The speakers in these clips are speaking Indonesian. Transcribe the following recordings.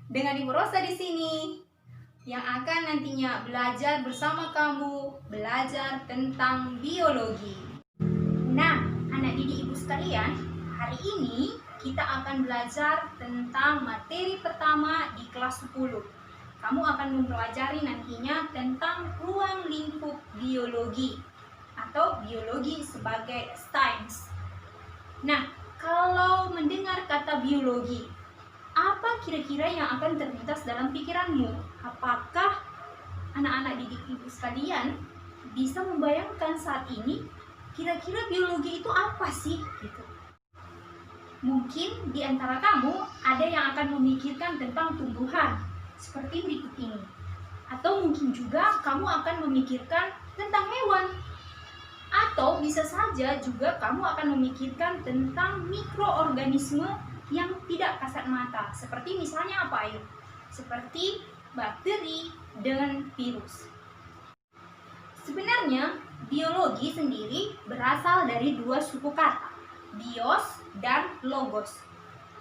Dengan Ibu Rosa di sini yang akan nantinya belajar bersama kamu, belajar tentang biologi. Nah, anak didik Ibu sekalian, hari ini kita akan belajar tentang materi pertama di kelas 10. Kamu akan mempelajari nantinya tentang ruang lingkup biologi atau biologi sebagai sains. Nah, kalau mendengar kata biologi, apa kira-kira yang akan terlintas dalam pikiranmu? Apakah anak-anak didik Ibu sekalian bisa membayangkan saat ini kira-kira biologi itu apa sih? Gitu. Mungkin di antara kamu ada yang akan memikirkan tentang tumbuhan seperti berikut ini. Atau mungkin juga kamu akan memikirkan tentang hewan. Atau bisa saja juga kamu akan memikirkan tentang mikroorganisme yang tidak kasat mata. Seperti misalnya apa ya? Seperti bakteri dan virus. Sebenarnya biologi sendiri berasal dari dua suku kata, bios dan logos.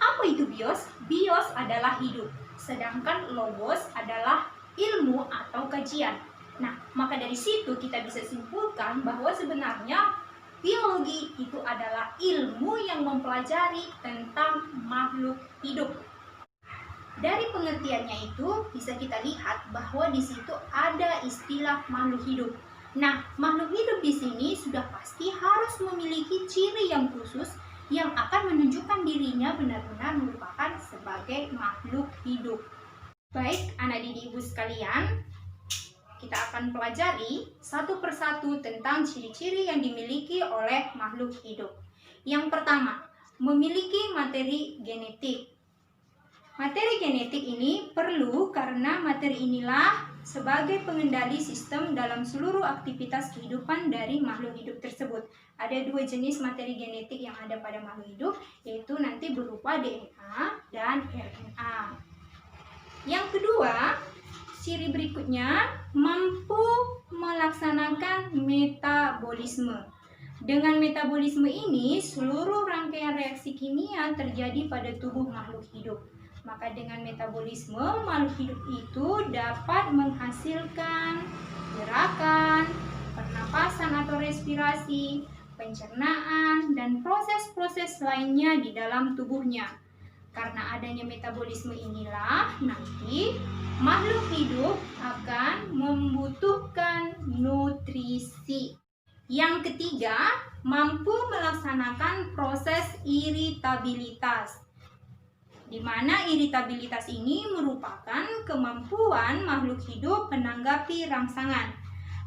Apa itu bios? Bios adalah hidup, sedangkan logos adalah ilmu atau kajian. Nah, maka dari situ kita bisa simpulkan bahwa sebenarnya biologi itu adalah ilmu yang mempelajari tentang makhluk hidup. Dari pengertiannya itu bisa kita lihat bahwa di situ ada istilah makhluk hidup. Nah, makhluk hidup di sini sudah pasti harus memiliki ciri yang khusus yang akan menunjukkan dirinya benar-benar merupakan sebagai makhluk hidup. Baik, anak didik Ibu sekalian, kita akan pelajari satu persatu tentang ciri-ciri yang dimiliki oleh makhluk hidup. Yang pertama, memiliki materi genetik. Materi genetik ini perlu karena materi inilah sebagai pengendali sistem dalam seluruh aktivitas kehidupan dari makhluk hidup tersebut. Ada dua jenis materi genetik yang ada pada makhluk hidup, yaitu nanti berupa DNA dan RNA. Yang kedua, ciri berikutnya mampu melaksanakan metabolisme. Dengan metabolisme ini, seluruh rangkaian reaksi kimia terjadi pada tubuh makhluk hidup. Maka dengan metabolisme, makhluk hidup itu dapat menghasilkan gerakan, pernapasan atau respirasi, pencernaan, dan proses-proses lainnya di dalam tubuhnya. Karena adanya metabolisme inilah nanti makhluk hidup akan membutuhkan nutrisi. Yang ketiga, mampu melaksanakan proses iritabilitas. Di mana iritabilitas ini merupakan kemampuan makhluk hidup menanggapi rangsangan.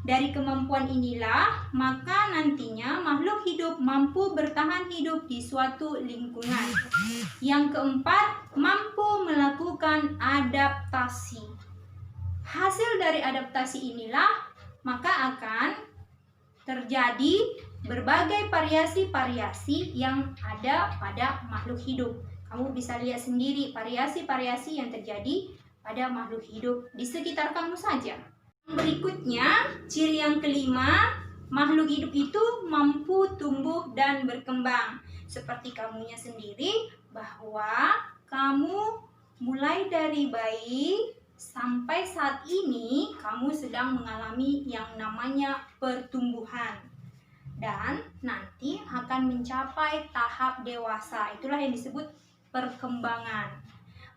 Dari kemampuan inilah, maka nantinya makhluk hidup mampu bertahan hidup di suatu lingkungan. Yang keempat, mampu melakukan adaptasi. Hasil dari adaptasi inilah, maka akan terjadi berbagai variasi-variasi yang ada pada makhluk hidup. Kamu bisa lihat sendiri variasi-variasi yang terjadi pada makhluk hidup di sekitar kamu saja. Berikutnya, ciri yang kelima, makhluk hidup itu mampu tumbuh dan berkembang. Seperti kamunya sendiri, bahwa kamu mulai dari bayi sampai saat ini, kamu sedang mengalami yang namanya pertumbuhan. Dan nanti akan mencapai tahap dewasa. Itulah yang disebut perkembangan.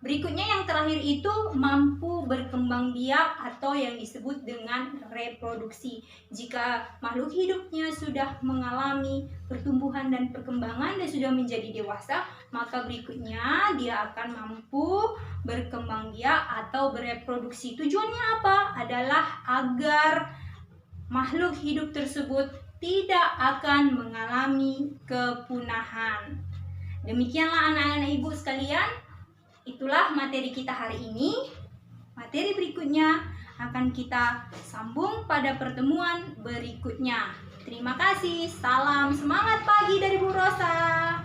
Berikutnya yang terakhir itu mampu berkembang biak atau yang disebut dengan reproduksi. Jika makhluk hidupnya sudah mengalami pertumbuhan dan perkembangan dan sudah menjadi dewasa, maka berikutnya dia akan mampu berkembang biak atau bereproduksi. Tujuannya apa? Adalah agar makhluk hidup tersebut tidak akan mengalami kepunahan. Demikianlah anak-anak Ibu sekalian, itulah materi kita hari ini. Materi berikutnya akan kita sambung pada pertemuan berikutnya. Terima kasih, salam semangat pagi dari Bu Rosa.